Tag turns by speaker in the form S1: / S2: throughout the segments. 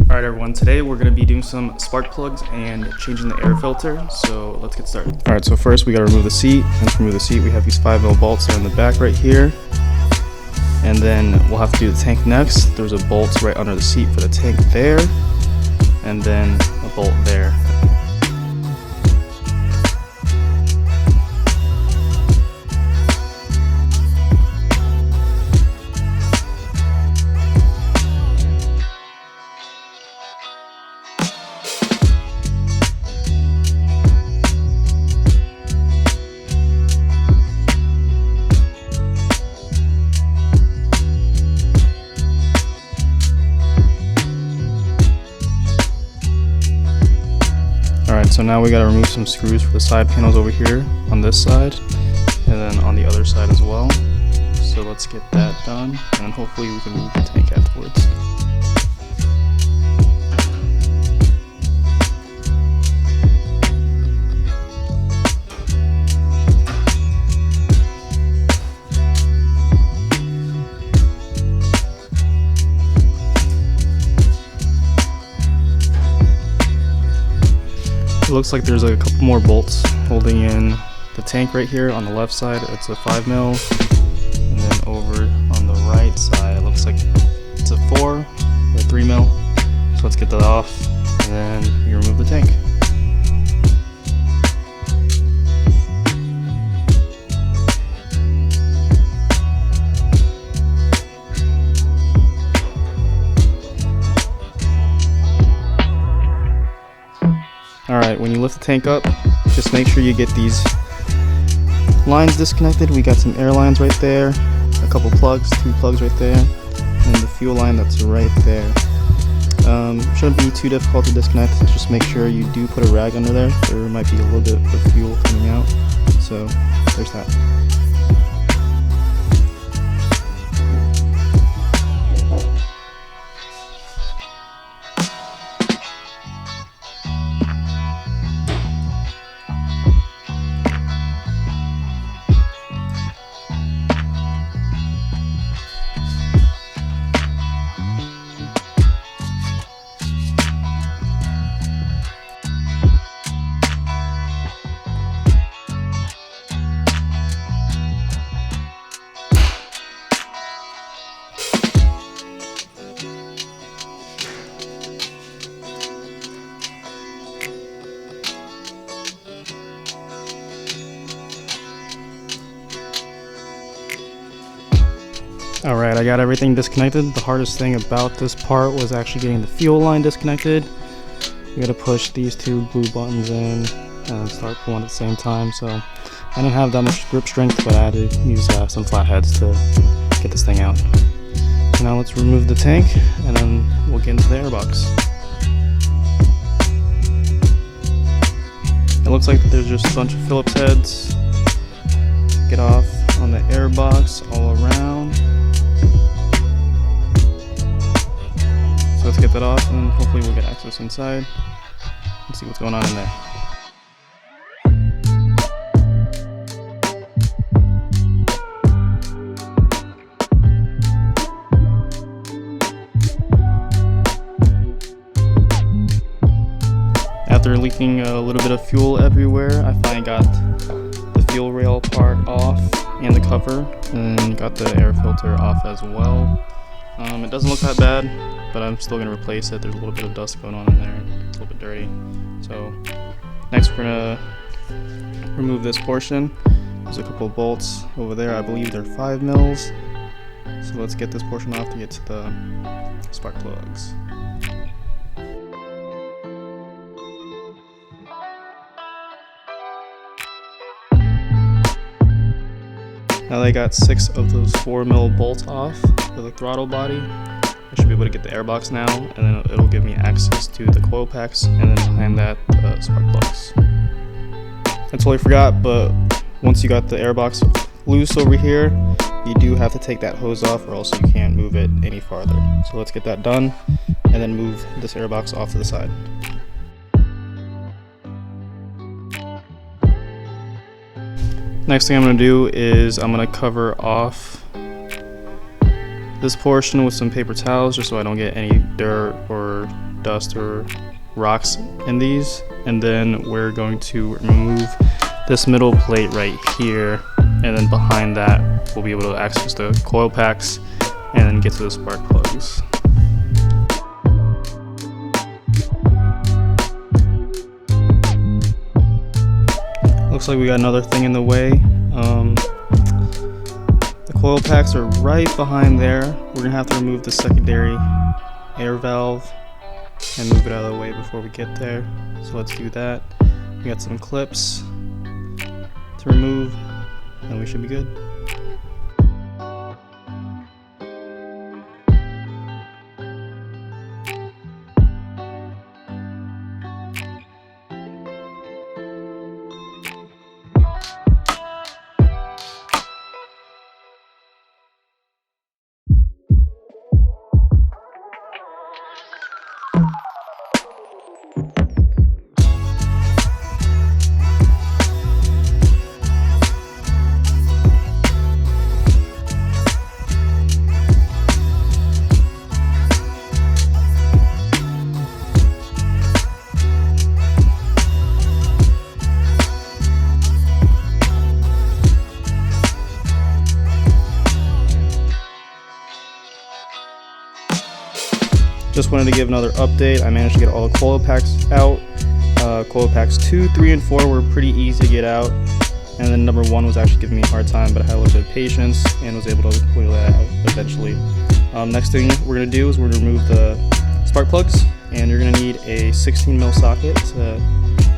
S1: Alright everyone, today we're going to be doing some spark plugs and changing the air filter, so let's get started. Alright, so first we got to remove the seat, and to remove the seat we have these 5mm bolts that are in the back right here. And then we'll have to do the tank next. There's a bolt right under the seat for the tank there, and then a bolt there. Alright, so now we gotta remove some screws for the side panels over here on this side, and then on the other side as well. So let's get that done, and then hopefully we can move the tank afterwards. It looks like there's a couple more bolts holding in the tank right here on the left side. It's a 5mm, and then over on the right side it looks like it's a 4 or 3mm. So let's get that off, and then we remove the tank. Alright, when you lift the tank up, just make sure you get these lines disconnected. We got some air lines right there, a couple plugs, 2 plugs right there, and the fuel line that's right there. Shouldn't be too difficult to disconnect. Just make sure you do put a rag under there. There might be a little bit of fuel coming out, so there's that. Alright, I got everything disconnected. The hardest thing about this part was actually getting the fuel line disconnected. You gotta push these 2 blue buttons in and start pulling at the same time. So I didn't have that much grip strength, but I had to use some flatheads to get this thing out. So now let's remove the tank, and then we'll get into the airbox. It looks like there's just a bunch of Phillips heads. Get off on the airbox all around. So let's get that off, and hopefully we'll get access inside and see what's going on in there. After leaking a little bit of fuel everywhere, I finally got the fuel rail part off and the cover, and then got the air filter off as well. It doesn't look that bad, but I'm still going to replace it. There's a little bit of dust going on in there. It's a little bit dirty. So next we're going to remove this portion. There's a couple of bolts over there. I believe they're 5mm. So let's get this portion off to get to the spark plugs. Now they got 6 of those 4mm bolts off for the throttle body. I should be able to get the airbox now, and then it'll give me access to the coil packs, and then behind that, the spark plugs. I totally forgot, but once you got the airbox loose over here, you do have to take that hose off, or else you can't move it any farther. So let's get that done, and then move this airbox off to the side. Next thing I'm going to do is I'm going to cover off this portion with some paper towels just so I don't get any dirt or dust or rocks in these, and then we're going to remove this middle plate right here, and then behind that we'll be able to access the coil packs and then get to the spark plugs. Looks like we got another thing in the way. The coil packs are right behind there. We're gonna have to remove the secondary air valve and move it out of the way before we get there. So let's do that. We got some clips to remove, and we should be good. Just wanted to give another update. I managed to get all the coil packs out. Coil packs 2, 3, and 4 were pretty easy to get out. And then number 1 was actually giving me a hard time, but I had a little bit of patience and was able to wiggle that out eventually. Next thing we're going to do is we're going to remove the spark plugs, and you're going to need a 16mm socket to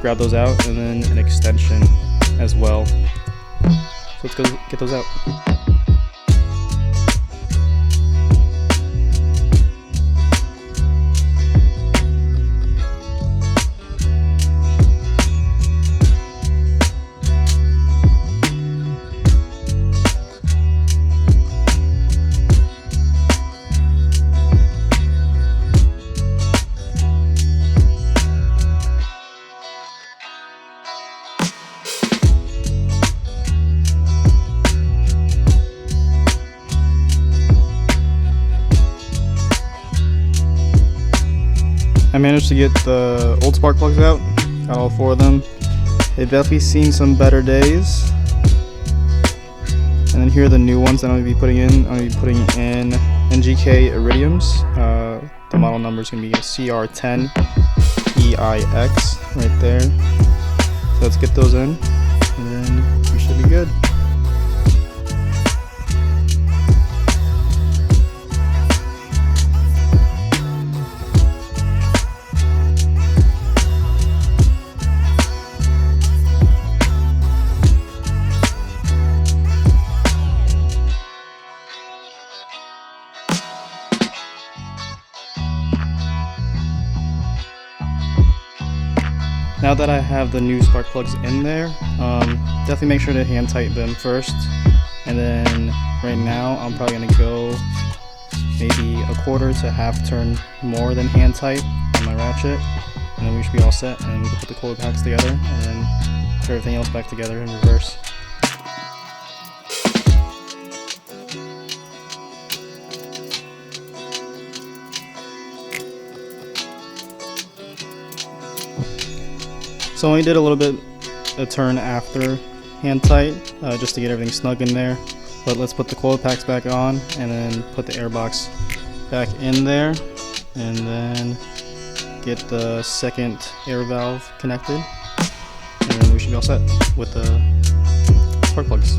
S1: grab those out, and then an extension as well. So let's go get those out. I managed to get the old spark plugs out, got all 4 of them. They've definitely seen some better days. And then here are the new ones that I'm going to be putting in. I'm going to be putting in NGK Iridiums. The model number is going to be CR10EIX right there. So let's get those in, and then we should be good. Now that I have the new spark plugs in there, definitely make sure to hand tighten them first. And then right now I'm probably going to go maybe a quarter to half turn more than hand tight on my ratchet. And then we should be all set, and we can put the coil packs together and then put everything else back together in reverse. So I only did a little bit a turn after hand tight, just to get everything snug in there. But let's put the coil packs back on and then put the air box back in there, and then get the second air valve connected, and then we should be all set with the spark plugs.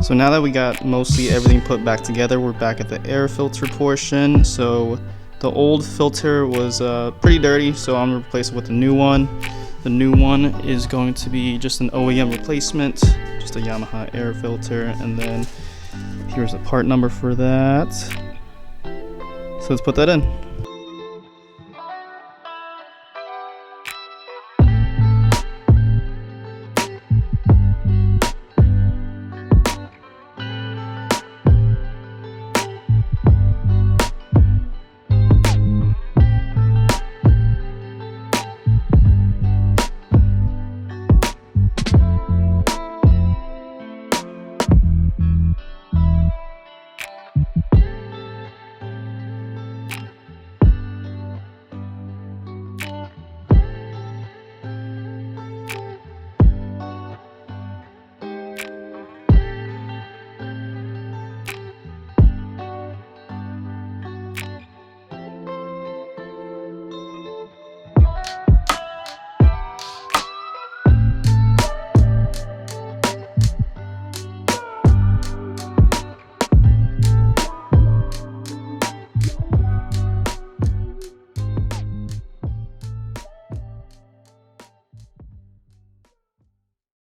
S1: So now that we got mostly everything put back together, we're back at the air filter portion. So The old filter was pretty dirty, so I'm gonna replace it with a new one. The new one is going to be just an OEM replacement, just a Yamaha air filter, and then here's the part number for that. So let's put that in.